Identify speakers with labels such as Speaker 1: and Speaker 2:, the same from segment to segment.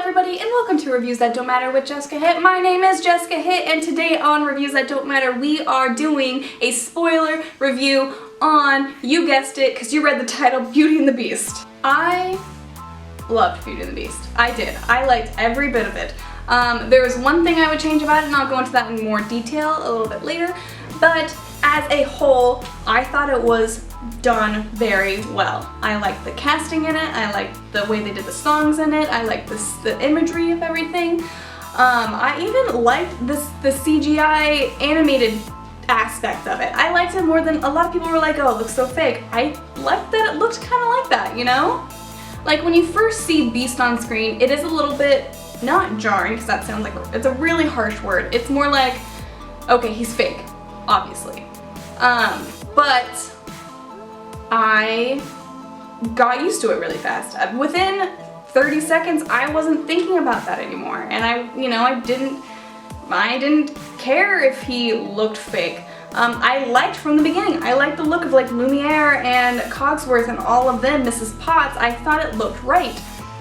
Speaker 1: everybody, and welcome to Reviews That Don't Matter with Jessica Hitt. My name is Jessica Hitt, and today on Reviews That Don't Matter, we are doing a spoiler review on, you guessed it, because you read the title, Beauty and the Beast. I loved Beauty and the Beast. I did. I liked every bit of it. There was one thing I would change about it, and I'll go into that in more detail a little bit later, but as a whole, I thought it was done very well. I liked the casting in it, I liked the way they did the songs in it, I liked the imagery of everything. I even liked the CGI animated aspect of it. I liked it more than a lot of people were like, oh, it looks so fake. I liked that it looked kind of like that, you know? Like when you first see Beast on screen, it is a little bit, not jarring, because that sounds like, it's a really harsh word. It's more like, okay, he's fake, obviously. But I got used to it really fast. Within 30 seconds, I wasn't thinking about that anymore. And I didn't care if he looked fake. I liked from the beginning. I liked the look of like Lumiere and Cogsworth and all of them, Mrs. Potts. I thought it looked right.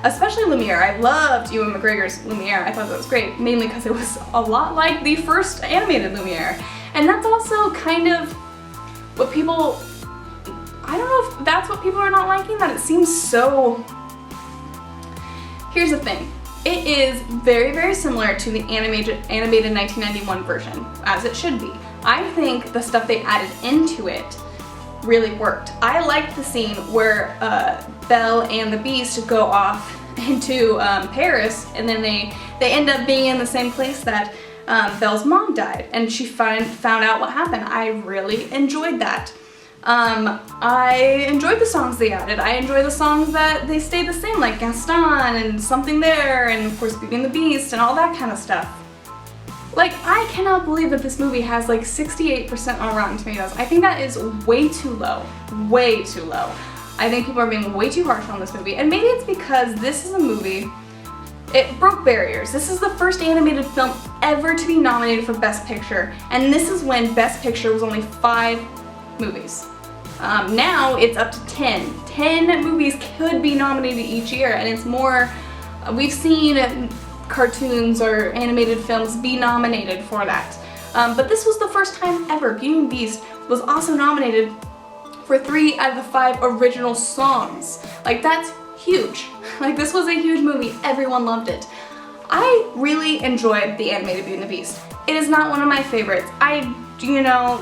Speaker 1: Especially Lumiere. I loved Ewan McGregor's Lumiere. I thought that was great, mainly because it was a lot like the first animated Lumiere. And that's also kind of what people, I don't know if that's what people are not liking, that it seems so... Here's the thing. It is very, very similar to the animated 1991 version, as it should be. I think the stuff they added into it really worked. I liked the scene where Belle and the Beast go off into Paris, and then they end up being in the same place that Belle's mom died, and she found out what happened. I really enjoyed that. I enjoyed the songs they added. I enjoy the songs that they stayed the same, like Gaston and Something There, and of course Beauty and the Beast and all that kind of stuff. Like, I cannot believe that this movie has like 68% on Rotten Tomatoes. I think that is way too low. Way too low. I think people are being way too harsh on this movie, and maybe it's because this is a movie, it broke barriers. This is the first animated film ever to be nominated for Best Picture, and this is when Best Picture was only 5 movies. Now it's up to 10. 10 movies could be nominated each year, and it's more, we've seen cartoons or animated films be nominated for that. But this was the first time ever. Beauty and the Beast was also nominated for 3 out of the 5 original songs. Like, that's huge. Like, this was a huge movie. Everyone loved it. I really enjoyed the animated Beauty and the Beast. It is not one of my favorites.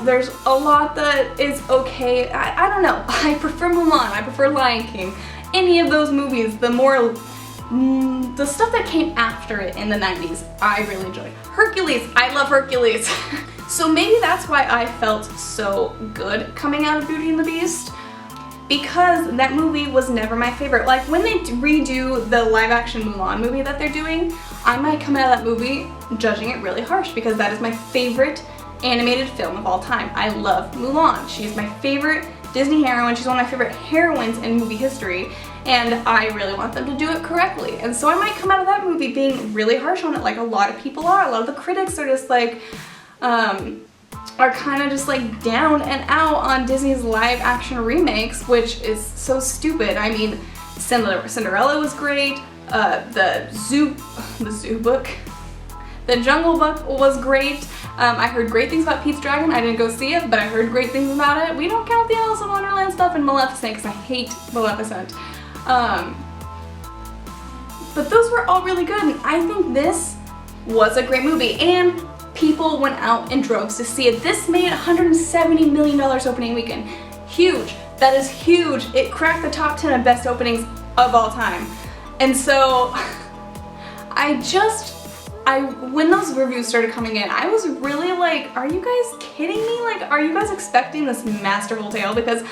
Speaker 1: There's a lot that is okay. I don't know. I prefer Mulan. I prefer Lion King. Any of those movies, the stuff that came after it in the 90s, I really enjoyed. Hercules. I love Hercules. So maybe that's why I felt so good coming out of Beauty and the Beast, because that movie was never my favorite. Like, when they redo the live-action Mulan movie that they're doing, I might come out of that movie judging it really harsh, because that is my favorite animated film of all time. I love Mulan. She's my favorite Disney heroine. She's one of my favorite heroines in movie history, and I really want them to do it correctly. And so I might come out of that movie being really harsh on it, like a lot of people are. A lot of the critics are just like, are kind of just like down and out on Disney's live action remakes, which is so stupid. I mean, Cinderella was great, the Jungle Book was great. I heard great things about Pete's Dragon. I didn't go see it, but I heard great things about it. We don't count the Alice in Wonderland stuff and Maleficent, because I hate Maleficent. But those were all really good, and I think this was a great movie, and people went out in droves to see it. This made $170 million opening weekend. Huge. That is huge. It cracked the top 10 of best openings of all time. And so when those reviews started coming in, I was really like, are you guys kidding me? Like, are you guys expecting this masterful tale? Because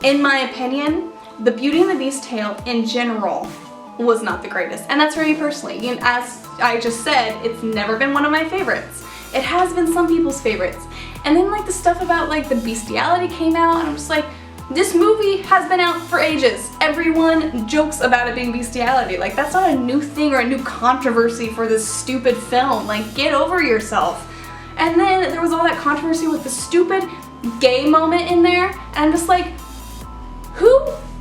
Speaker 1: in my opinion, the Beauty and the Beast tale in general was not the greatest. And that's for me personally. As I just said, it's never been one of my favorites. It has been some people's favorites. And then like the stuff about like the bestiality came out, and I'm just like, this movie has been out for ages. Everyone jokes about it being bestiality. Like, that's not a new thing or a new controversy for this stupid film. Like, get over yourself. And then there was all that controversy with the stupid gay moment in there, and I'm just like,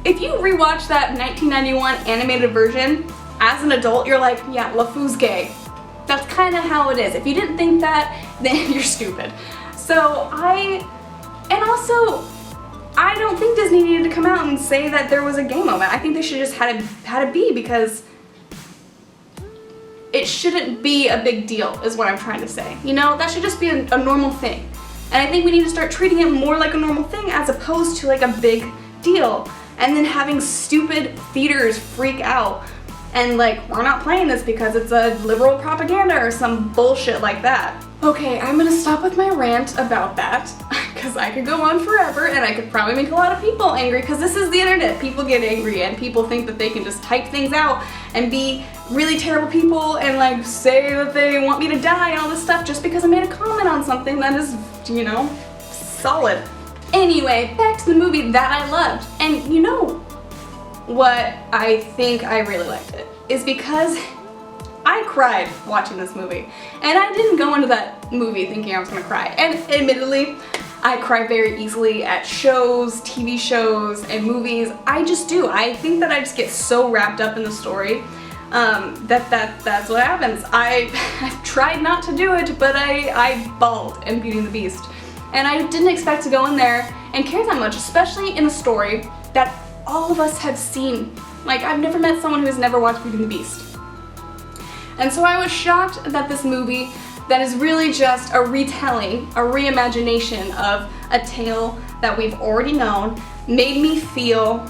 Speaker 1: if you rewatch that 1991 animated version, as an adult, you're like, yeah, LeFou's gay. That's kind of how it is. If you didn't think that, then you're stupid. So and also, I don't think Disney needed to come out and say that there was a gay moment. I think they should just had it be, because it shouldn't be a big deal, is what I'm trying to say. You know, that should just be a normal thing. And I think we need to start treating it more like a normal thing as opposed to like a big deal. And then having stupid theaters freak out and like, we're not playing this because it's a liberal propaganda or some bullshit like that. Okay, I'm gonna stop with my rant about that, because I could go on forever and I could probably make a lot of people angry, because this is the internet. People get angry and people think that they can just type things out and be really terrible people and like say that they want me to die and all this stuff just because I made a comment on something that is, you know, solid. Anyway, back to the movie that I loved. And you know what I think I really liked it is because I cried watching this movie. And I didn't go into that movie thinking I was gonna cry. And admittedly, I cry very easily at shows, TV shows, and movies. I just do. I think that I just get so wrapped up in the story that's what happens. I tried not to do it, but I bawled in Beauty and the Beast. And I didn't expect to go in there and care that much, especially in a story that all of us have seen. Like, I've never met someone who has never watched Beauty and the Beast. And so I was shocked that this movie that is really just a retelling, a reimagination of a tale that we've already known, made me feel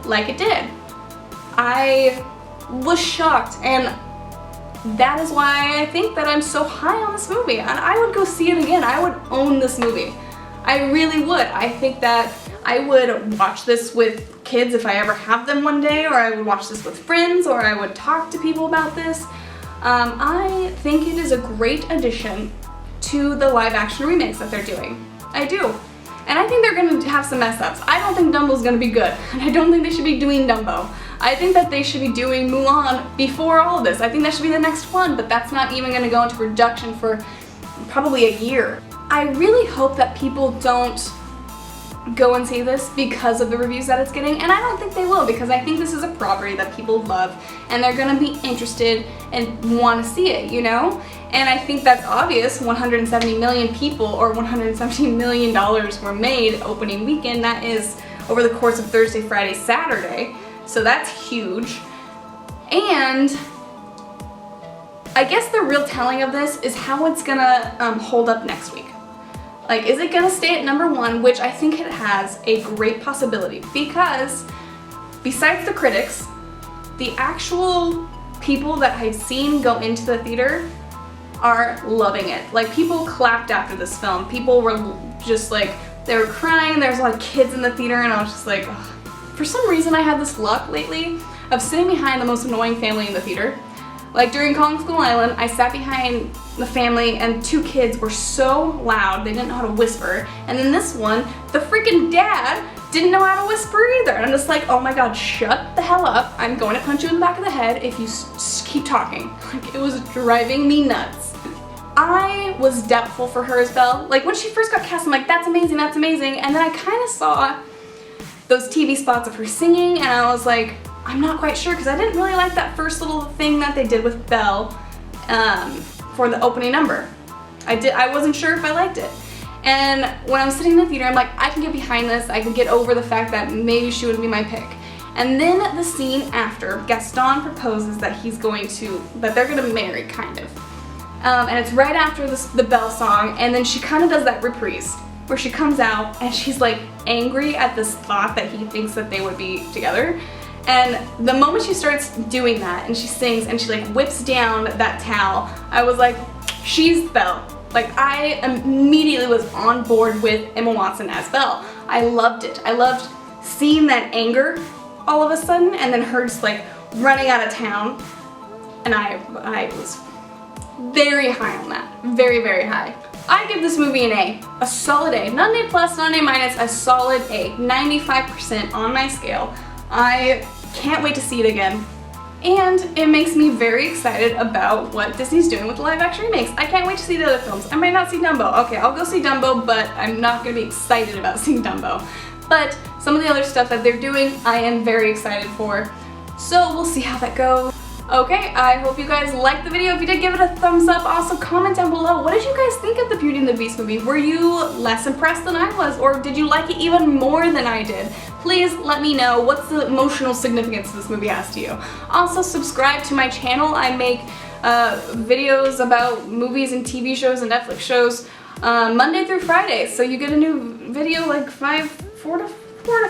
Speaker 1: like it did. I was shocked, and that is why I think that I'm so high on this movie. And I would go see it again. I would own this movie. I really would. I think that I would watch this with kids if I ever have them one day, or I would watch this with friends, or I would talk to people about this. I think it is a great addition to the live action remakes that they're doing. I do. And I think they're going to have some mess ups. I don't think Dumbo's going to be good, and I don't think they should be doing Dumbo. I think that they should be doing Mulan before all of this. I think that should be the next one, but that's not even going to go into production for probably a year. I really hope that people don't go and see this because of the reviews that it's getting, and I don't think they will, because I think this is a property that people love and they're gonna be interested and want to see it, you know? And I think that's obvious. 170 million people, or $170 million were made opening weekend. That is over the course of Thursday, Friday, Saturday, so that's huge. And I guess the real telling of this is how it's gonna hold up next week. Like, is it gonna stay at #1, which I think it has a great possibility, because besides the critics, the actual people that I've seen go into the theater are loving it. Like, people clapped after this film. People were just like, they were crying. There was a lot of kids in the theater, and I was just like, ugh. For some reason I had this luck lately of sitting behind the most annoying family in the theater. Like, during Kong Skull Island, I sat behind the family and 2 kids were so loud they didn't know how to whisper. And then this one, the freaking dad didn't know how to whisper either. And I'm just like, oh my god, shut the hell up. I'm going to punch you in the back of the head if you keep talking. Like, it was driving me nuts. I was doubtful for her as Belle. Like, when she first got cast, I'm like, that's amazing, that's amazing. And then I kind of saw those TV spots of her singing, and I was like, I'm not quite sure, because I didn't really like that first little thing that they did with Belle for the opening number. I wasn't sure if I liked it. And when I was sitting in the theater, I'm like, I can get behind this. I can get over the fact that maybe she wouldn't be my pick. And then the scene after, Gaston proposes that they're gonna marry, kind of. And it's right after the Belle song, and then she kind of does that reprise where she comes out and she's like angry at this thought that he thinks that they would be together. And the moment she starts doing that and she sings and she like whips down that towel, I was like, she's Belle. Like, I immediately was on board with Emma Watson as Belle. I loved it. I loved seeing that anger all of a sudden, and then her just like running out of town. And I was very high on that. Very, very high. I give this movie an A. A solid A. Not an A+, not an A-, a solid A. 95% on my scale. I can't wait to see it again. And it makes me very excited about what Disney's doing with the live action remakes. I can't wait to see the other films. I might not see Dumbo. Okay, I'll go see Dumbo, but I'm not gonna be excited about seeing Dumbo. But some of the other stuff that they're doing, I am very excited for. So we'll see how that goes. Okay, I hope you guys liked the video. If you did, give it a thumbs up. Also, comment down below, what did you guys think of the Beauty and the Beast movie? Were you less impressed than I was, or did you like it even more than I did? Please let me know what's the emotional significance this movie has to you. Also, subscribe to my channel. I make videos about movies and TV shows and Netflix shows Monday through Friday, so you get a new video like 4 to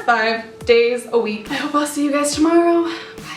Speaker 1: 5 days a week. I hope I'll see you guys tomorrow.